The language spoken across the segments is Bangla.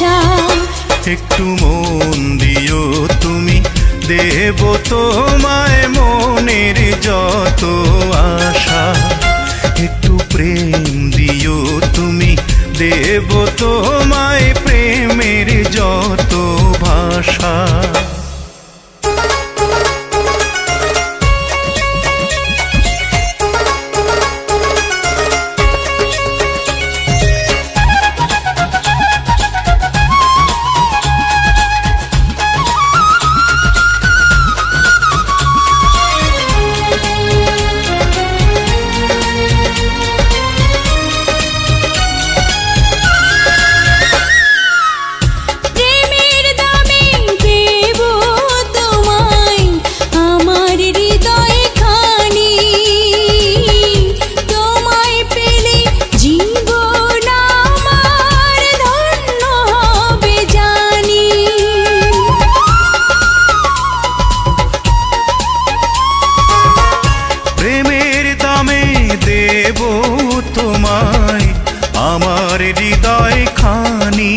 আশা। একটু মন দিও তুমি, দেব তোমায় মনের যত আশা। একটু প্রেম দিও তুমি, দেব তোমায় প্রেমের যত ভাষা। তোমায় আমার হৃদয় খানি,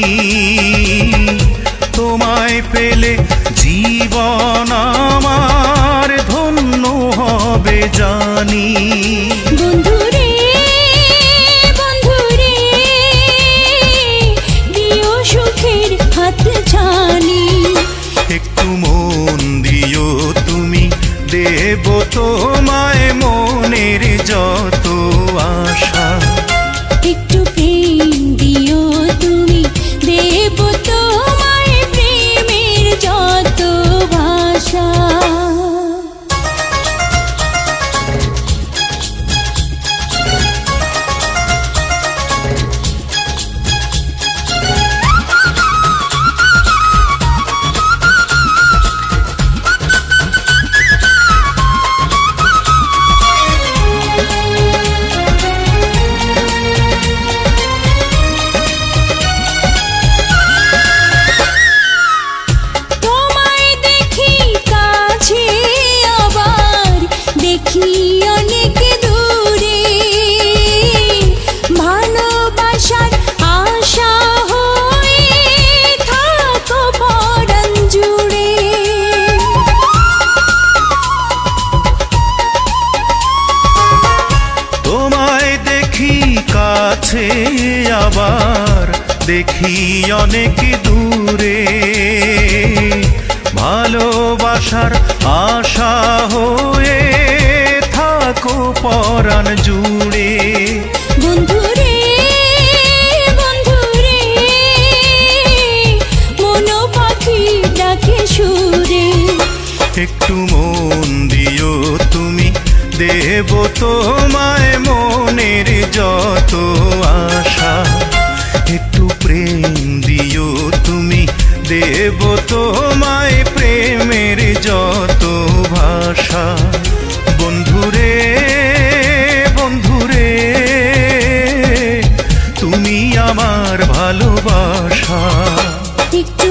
তোমায় পেলে জীবন আমার ধন্য হবে জানি। বন্ধুরে বন্ধুরে দিও সুখের হাত ছানি। একটু মন দিও তুমি, দেব তোমায় মনের যত আশা। একটু প্রেম দিও তুমি, দেব তোমায় প্রেমের যত ভাষা। অনেক দূরে ভালোবাসার আশা হয়ে থাকো পরাণ জুড়ে। তোমায় দেখি কাছে আবার দেখি অনেক দূরে, ভালোবাসার আশা হয়ে থাকো পরাণ জুড়ে। বন্ধুরে বন্ধুরে মন পাখি ডাকে সুরে। একটু মন দিও তুমি, দেব তোমায় মনের যত আশা। একটু প্রেম দিও তুমি, দেব তোমায় প্রেমের যত ভাষা। বন্ধুরে বন্ধুরে তুমি আমার ভালোবাসা। একটু